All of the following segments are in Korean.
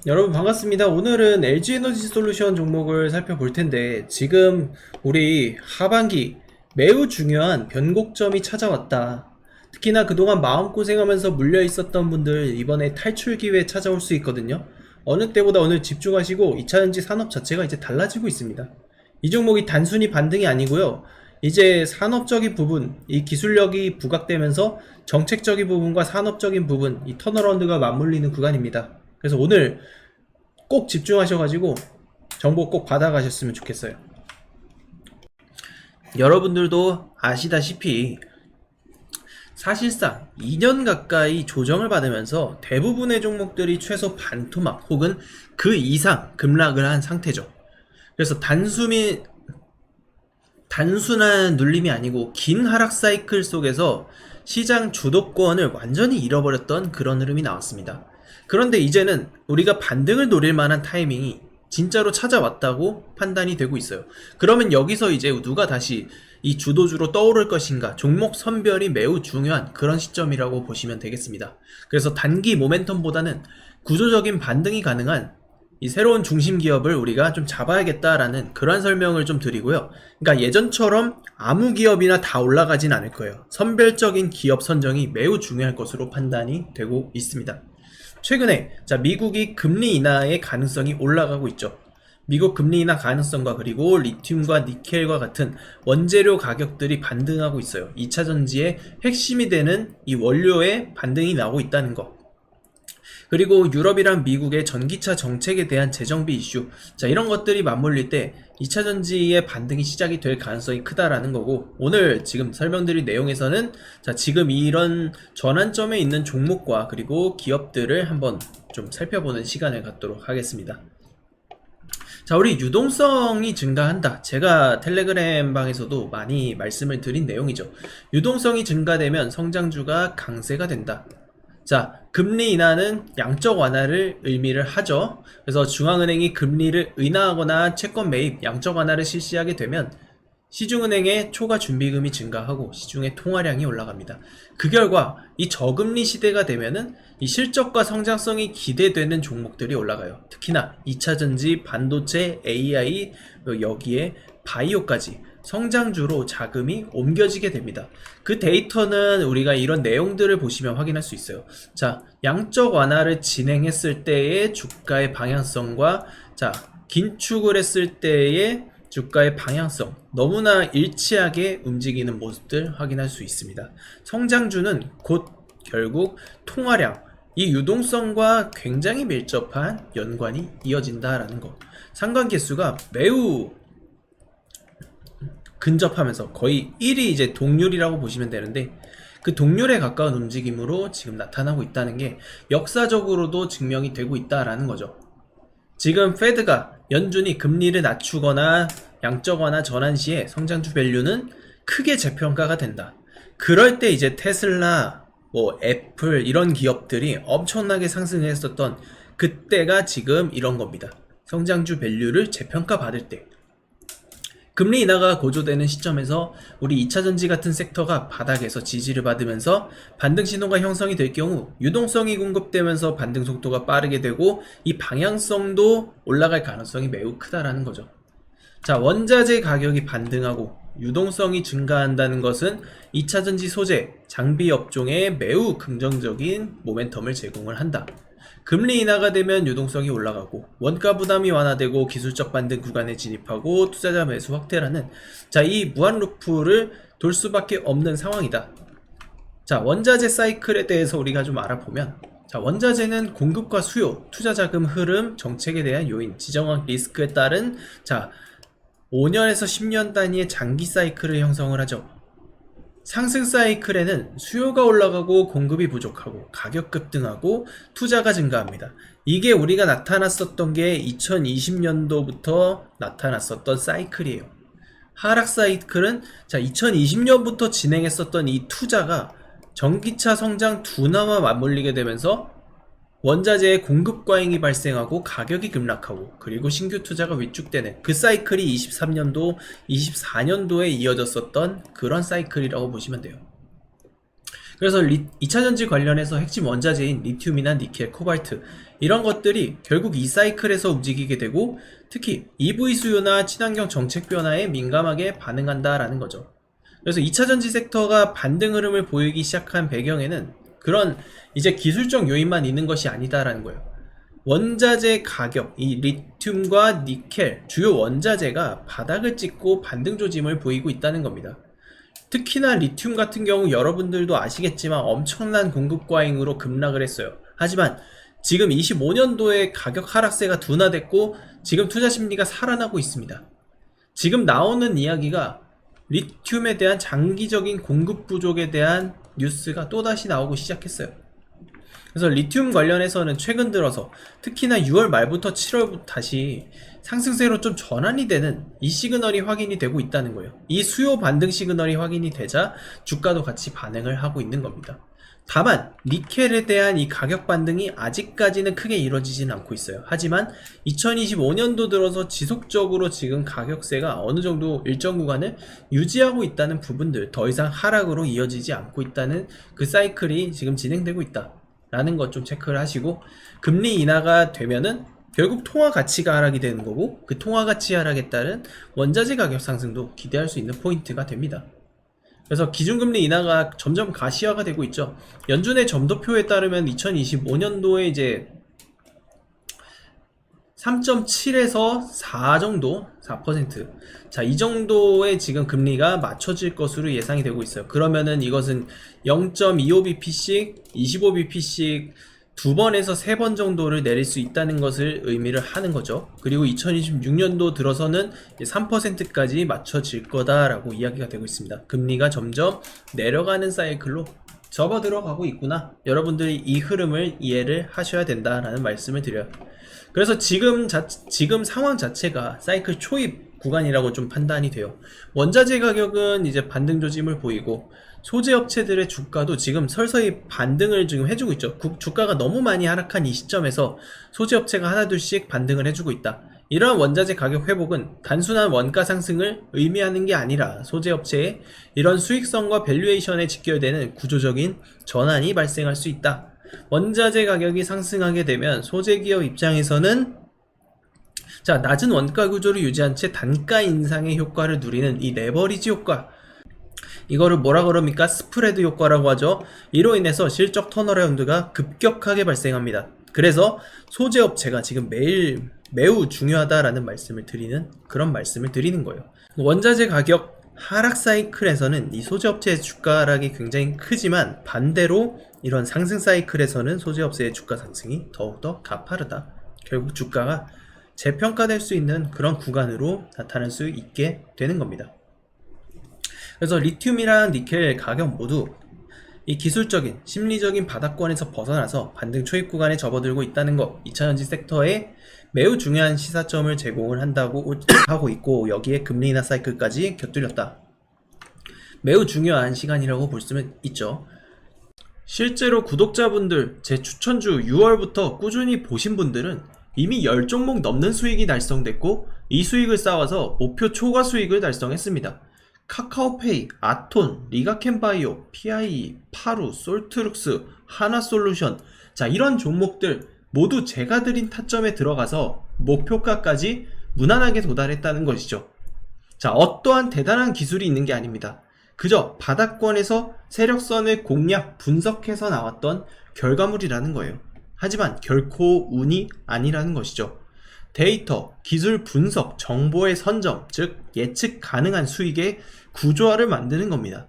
여러분 반갑습니다. 오늘은 LG에너지솔루션 종목을 살펴볼 텐데 지금 우리 하반기 매우 중요한 변곡점이 찾아왔다. 특히나 그동안 마음고생하면서 물려 있었던 분들 이번에 탈출 기회 찾아올 수 있거든요. 어느 때보다 오늘 집중하시고 2차전지 산업 자체가 이제 달라지고 있습니다. 이 종목이 단순히 반등이 아니고요. 이제 산업적인 부분, 이 기술력이 부각되면서 정책적인 부분과 산업적인 부분, 이 턴어라운드가 맞물리는 구간입니다. 그래서 오늘 꼭 집중하셔가지고 정보 꼭 받아가셨으면 좋겠어요. 여러분들도 아시다시피 사실상 2년 가까이 조정을 받으면서 대부분의 종목들이 최소 반토막 혹은 그 이상 급락을 한 상태죠. 그래서 단순한 눌림이 아니고 긴 하락 사이클 속에서 시장 주도권을 완전히 잃어버렸던 그런 흐름이 나왔습니다. 그런데 이제는 우리가 반등을 노릴 만한 타이밍이 진짜로 찾아왔다고 판단이 되고 있어요. 그러면 여기서 이제 누가 다시 이 주도주로 떠오를 것인가, 종목 선별이 매우 중요한 그런 시점이라고 보시면 되겠습니다. 그래서 단기 모멘텀보다는 구조적인 반등이 가능한 이 새로운 중심 기업을 우리가 좀 잡아야겠다라는 그런 설명을 좀 드리고요. 그러니까 예전처럼 아무 기업이나 다 올라가진 않을 거예요. 선별적인 기업 선정이 매우 중요할 것으로 판단이 되고 있습니다. 최근에 미국이 금리 인하의 가능성이 올라가고 있죠. 미국 금리 인하 가능성과 그리고 리튬과 니켈과 같은 원재료 가격들이 반등하고 있어요. 2차 전지의 핵심이 되는 이 원료의 반등이 나오고 있다는 거. 그리고 유럽이랑 미국의 전기차 정책에 대한 재정비 이슈, 이런 것들이 맞물릴 때 2차 전지의 반등이 시작이 될 가능성이 크다라는 거고, 오늘 지금 설명드린 내용에서는 지금 이런 전환점에 있는 종목과 그리고 기업들을 한번 좀 살펴보는 시간을 갖도록 하겠습니다. 우리 유동성이 증가한다. 제가 텔레그램 방에서도 많이 말씀을 드린 내용이죠. 유동성이 증가되면 성장주가 강세가 된다. 금리 인하는 양적 완화를 의미를 하죠. 그래서 중앙은행이 금리를 인하하거나 채권 매입, 양적 완화를 실시하게 되면 시중은행의 초과 준비금이 증가하고 시중의 통화량이 올라갑니다. 그 결과 이 저금리 시대가 되면은 이 실적과 성장성이 기대되는 종목들이 올라가요. 특히나 2차전지, 반도체, AI, 여기에 바이오까지 성장주로 자금이 옮겨지게 됩니다. 그 데이터는 우리가 이런 내용들을 보시면 확인할 수 있어요. 양적 완화를 진행했을 때의 주가의 방향성과 긴축을 했을 때의 주가의 방향성, 너무나 일치하게 움직이는 모습들 확인할 수 있습니다. 성장주는 곧 결국 통화량, 이 유동성과 굉장히 밀접한 연관이 이어진다라는 것. 상관계수가 매우 근접하면서 거의 1이 이제 동률이라고 보시면 되는데, 그 동률에 가까운 움직임으로 지금 나타나고 있다는 게 역사적으로도 증명이 되고 있다라는 거죠. 지금 페드가 연준이 금리를 낮추거나 양적 완화 전환 시에 성장주 밸류는 크게 재평가가 된다. 그럴 때 이제 테슬라, 애플 이런 기업들이 엄청나게 상승했었던 그때가 지금 이런 겁니다. 성장주 밸류를 재평가 받을 때. 금리 인하가 고조되는 시점에서 우리 2차전지 같은 섹터가 바닥에서 지지를 받으면서 반등 신호가 형성이 될 경우 유동성이 공급되면서 반등 속도가 빠르게 되고 이 방향성도 올라갈 가능성이 매우 크다라는 거죠. 원자재 가격이 반등하고 유동성이 증가한다는 것은 2차전지 소재, 장비 업종에 매우 긍정적인 모멘텀을 제공을 한다. 금리 인하가 되면 유동성이 올라가고 원가 부담이 완화되고 기술적 반등 구간에 진입하고 투자자 매수 확대라는 이 무한 루프를 돌 수밖에 없는 상황이다. 원자재 사이클에 대해서 우리가 좀 알아보면 원자재는 공급과 수요, 투자 자금 흐름, 정책에 대한 요인, 지정학 리스크에 따른 5년에서 10년 단위의 장기 사이클을 형성을 하죠. 상승 사이클에는 수요가 올라가고 공급이 부족하고 가격 급등하고 투자가 증가합니다. 이게 우리가 나타났었던 게 2020년도부터 나타났었던 사이클이에요. 하락 사이클은 2020년부터 진행했었던 이 투자가 전기차 성장 둔화와 맞물리게 되면서 원자재의 공급 과잉이 발생하고 가격이 급락하고 그리고 신규 투자가 위축되는 그 사이클이 23년도, 24년도에 이어졌었던 그런 사이클이라고 보시면 돼요. 그래서 2차전지 관련해서 핵심 원자재인 리튬이나 니켈, 코발트 이런 것들이 결국 이 사이클에서 움직이게 되고 특히 EV 수요나 친환경 정책 변화에 민감하게 반응한다라는 거죠. 그래서 2차 전지 섹터가 반등 흐름을 보이기 시작한 배경에는 그런 이제 기술적 요인만 있는 것이 아니다라는 거예요. 원자재 가격, 이 리튬과 니켈, 주요 원자재가 바닥을 찍고 반등 조짐을 보이고 있다는 겁니다. 특히나 리튬 같은 경우 여러분들도 아시겠지만 엄청난 공급 과잉으로 급락을 했어요. 하지만 지금 25년도에 가격 하락세가 둔화됐고 지금 투자 심리가 살아나고 있습니다. 지금 나오는 이야기가 리튬에 대한 장기적인 공급 부족에 대한 뉴스가 또다시 나오고 시작했어요. 그래서 리튬 관련해서는 최근 들어서 특히나 6월 말부터 7월부터 다시 상승세로 좀 전환이 되는 이 시그널이 확인이 되고 있다는 거예요. 이 수요 반등 시그널이 확인이 되자 주가도 같이 반응을 하고 있는 겁니다. 다만 니켈에 대한 이 가격 반등이 아직까지는 크게 이루어지진 않고 있어요. 하지만 2025년도 들어서 지속적으로 지금 가격세가 어느 정도 일정 구간을 유지하고 있다는 부분들, 더 이상 하락으로 이어지지 않고 있다는 그 사이클이 지금 진행되고 있다 라는 것 좀 체크를 하시고, 금리 인하가 되면은 결국 통화 가치가 하락이 되는 거고, 그 통화 가치 하락에 따른 원자재 가격 상승도 기대할 수 있는 포인트가 됩니다. 그래서 기준금리 인하가 점점 가시화가 되고 있죠. 연준의 점도표에 따르면 2025년도에 이제 3.7에서 4 정도, 4%. 자, 이 정도의 지금 금리가 맞춰질 것으로 예상이 되고 있어요. 그러면은 이것은 0.25bp씩, 25bp씩 2번에서 3번 정도를 내릴 수 있다는 것을 의미를 하는 거죠. 그리고 2026년도 들어서는 3%까지 맞춰질 거다라고 이야기가 되고 있습니다. 금리가 점점 내려가는 사이클로 접어들어가고 있구나. 여러분들이 이 흐름을 이해를 하셔야 된다라는 말씀을 드려요. 그래서 지금 상황 자체가 사이클 초입 구간이라고 좀 판단이 돼요. 원자재 가격은 이제 반등 조짐을 보이고, 소재 업체들의 주가도 지금 서서히 반등을 지금 해주고 있죠. 주가가 너무 많이 하락한 이 시점에서 소재 업체가 하나둘씩 반등을 해주고 있다. 이러한 원자재 가격 회복은 단순한 원가 상승을 의미하는 게 아니라 소재 업체의 이런 수익성과 밸류에이션에 직결되는 구조적인 전환이 발생할 수 있다. 원자재 가격이 상승하게 되면 소재 기업 입장에서는 자, 낮은 원가 구조를 유지한 채 단가 인상의 효과를 누리는 이 레버리지 효과, 이거를 뭐라 그럽니까? 스프레드 효과라고 하죠. 이로 인해서 실적 턴어라운드가 급격하게 발생합니다. 그래서 소재 업체가 지금 매우 중요하다라는 말씀을 드리는, 그런 말씀을 드리는 거예요. 원자재 가격 하락 사이클에서는 이 소재 업체의 주가 하락이 굉장히 크지만, 반대로 이런 상승 사이클에서는 소재 업체의 주가 상승이 더욱더 가파르다. 결국 주가가 재평가될 수 있는 그런 구간으로 나타날 수 있게 되는 겁니다. 그래서 리튬이랑 니켈 가격 모두 이 기술적인 심리적인 바닥권에서 벗어나서 반등 초입 구간에 접어들고 있다는 것, 2차전지 섹터에 매우 중요한 시사점을 제공을 한다고 하고 있고, 여기에 금리 인하 사이클까지 곁들였다. 매우 중요한 시간이라고 볼 수는 있죠. 실제로 구독자분들 제 추천주 6월부터 꾸준히 보신 분들은 이미 10종목 넘는 수익이 달성됐고, 이 수익을 쌓아서 목표 초과 수익을 달성했습니다. 카카오페이, 아톤, 리가켄바이오, PIE, 파루, 솔트룩스, 하나솔루션, 자, 이런 종목들 모두 제가 드린 타점에 들어가서 목표가까지 무난하게 도달했다는 것이죠. 자, 어떠한 대단한 기술이 있는 게 아닙니다. 그저 바닥권에서 세력선을 공략, 분석해서 나왔던 결과물이라는 거예요. 하지만 결코 운이 아니라는 것이죠. 데이터, 기술 분석, 정보의 선점, 즉 예측 가능한 수익의 구조화를 만드는 겁니다.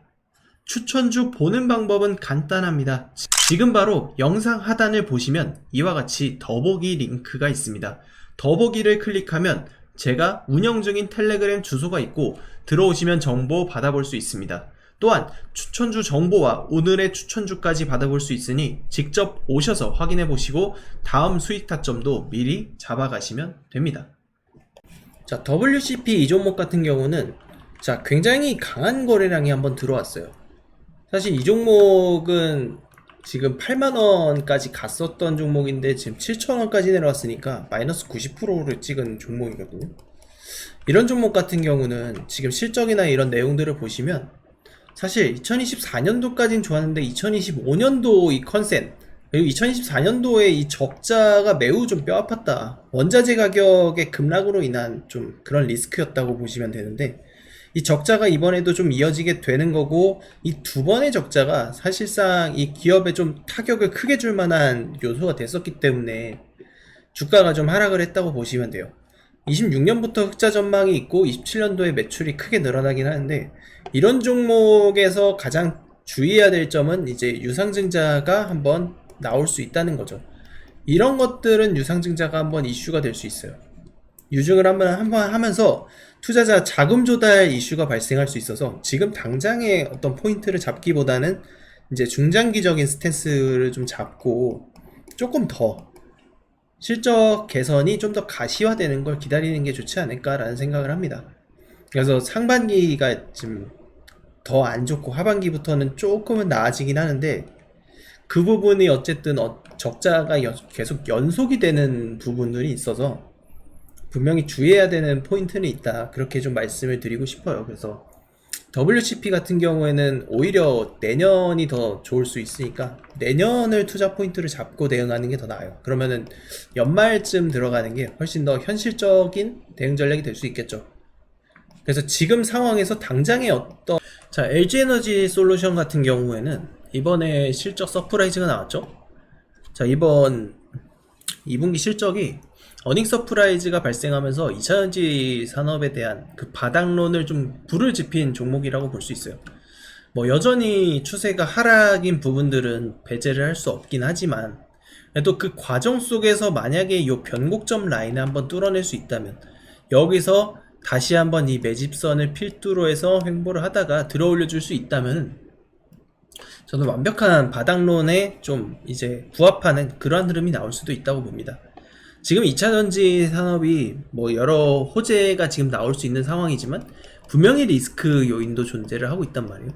추천주 보는 방법은 간단합니다. 지금 바로 영상 하단을 보시면 이와 같이 더보기 링크가 있습니다. 더보기를 클릭하면 제가 운영 중인 텔레그램 주소가 있고, 들어오시면 정보 받아볼 수 있습니다. 또한 추천주 정보와 오늘의 추천주까지 받아볼 수 있으니 직접 오셔서 확인해 보시고 다음 수익 타점도 미리 잡아가시면 됩니다. 자, WCP 이 종목 같은 경우는 자, 굉장히 강한 거래량이 한번 들어왔어요. 사실 이 종목은 지금 8만원까지 갔었던 종목인데 지금 7천원까지 내려왔으니까 마이너스 90%를 찍은 종목이거든요. 이런 종목 같은 경우는 지금 실적이나 이런 내용들을 보시면 사실 2024년도까지는 좋았는데 2025년도 이 컨센, 그리고 2024년도에 이 적자가 매우 좀 뼈아팠다. 원자재 가격의 급락으로 인한 좀 그런 리스크였다고 보시면 되는데, 이 적자가 이번에도 좀 이어지게 되는 거고, 이 두 번의 적자가 사실상 이 기업에 좀 타격을 크게 줄 만한 요소가 됐었기 때문에 주가가 좀 하락을 했다고 보시면 돼요. 26년부터 흑자 전망이 있고 27년도에 매출이 크게 늘어나긴 하는데, 이런 종목에서 가장 주의해야 될 점은 이제 유상증자가 한번 나올 수 있다는 거죠. 이런 것들은 유상증자가 한번 이슈가 될 수 있어요. 유증을 한번 하면서 투자자 자금 조달 이슈가 발생할 수 있어서 지금 당장의 어떤 포인트를 잡기보다는 이제 중장기적인 스탠스를 좀 잡고 조금 더 실적 개선이 좀 더 가시화되는 걸 기다리는 게 좋지 않을까라는 생각을 합니다. 그래서 상반기가 좀 더 안 좋고 하반기부터는 조금은 나아지긴 하는데, 그 부분이 어쨌든 적자가 계속 연속이 되는 부분들이 있어서 분명히 주의해야 되는 포인트는 있다, 그렇게 좀 말씀을 드리고 싶어요. 그래서 WCP 같은 경우에는 오히려 내년이 더 좋을 수 있으니까 내년을 투자 포인트를 잡고 대응하는 게 더 나아요. 그러면은 연말쯤 들어가는 게 훨씬 더 현실적인 대응 전략이 될 수 있겠죠. 그래서 지금 상황에서 당장의 어떤, 자, LG에너지 솔루션 같은 경우에는 이번에 실적 서프라이즈가 나왔죠. 자, 이번 2분기 실적이 어닝 서프라이즈가 발생하면서 2차전지 산업에 대한 그 바닥론을 좀 불을 지핀 종목이라고 볼 수 있어요. 뭐 여전히 추세가 하락인 부분들은 배제를 할 수 없긴 하지만, 또 그 과정 속에서 만약에 이 변곡점 라인을 한번 뚫어낼 수 있다면, 여기서 다시 한번 이 매집선을 필두로 해서 횡보를 하다가 들어 올려줄 수 있다면, 저는 완벽한 바닥론에 좀 이제 부합하는 그러한 흐름이 나올 수도 있다고 봅니다. 지금 2차전지 산업이 뭐 여러 호재가 지금 나올 수 있는 상황이지만 분명히 리스크 요인도 존재를 하고 있단 말이에요.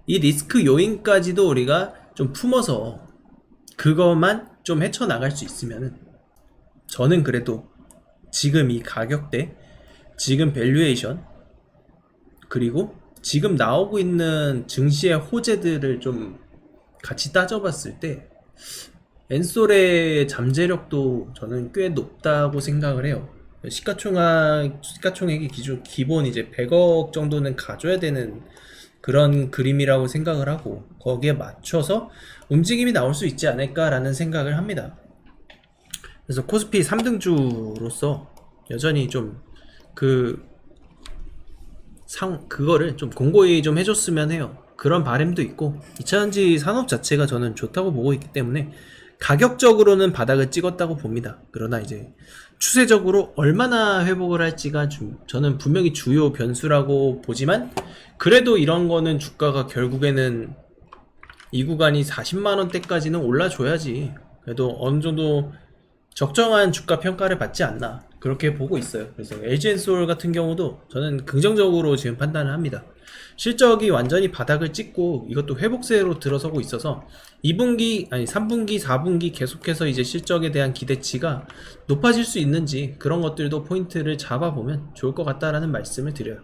이 리스크 요인까지도 우리가 좀 품어서 그것만 좀 헤쳐나갈 수 있으면은, 저는 그래도 지금 이 가격대, 지금 밸류에이션, 그리고 지금 나오고 있는 증시의 호재들을 좀 같이 따져봤을 때 엔솔의 잠재력도 저는 꽤 높다고 생각을 해요. 시가총액이 기본 이제 100억 정도는 가져야 되는 그런 그림이라고 생각을 하고, 거기에 맞춰서 움직임이 나올 수 있지 않을까라는 생각을 합니다. 그래서 코스피 3등주로서 여전히 좀 그거를 좀 공고히 좀 해줬으면 해요. 그런 바람도 있고, 2차전지 산업 자체가 저는 좋다고 보고 있기 때문에 가격적으로는 바닥을 찍었다고 봅니다. 그러나 이제 추세적으로 얼마나 회복을 할지가 저는 분명히 주요 변수라고 보지만, 그래도 이런 거는 주가가 결국에는 이 구간이 40만원대까지는 올라줘야지 그래도 어느 정도 적정한 주가 평가를 받지 않나, 그렇게 보고 있어요. 그래서 LG엔솔 같은 경우도 저는 긍정적으로 지금 판단을 합니다. 실적이 완전히 바닥을 찍고 이것도 회복세로 들어서고 있어서 2분기 아니 3분기 4분기 계속해서 이제 실적에 대한 기대치가 높아질 수 있는지, 그런 것들도 포인트를 잡아보면 좋을 것 같다라는 말씀을 드려요.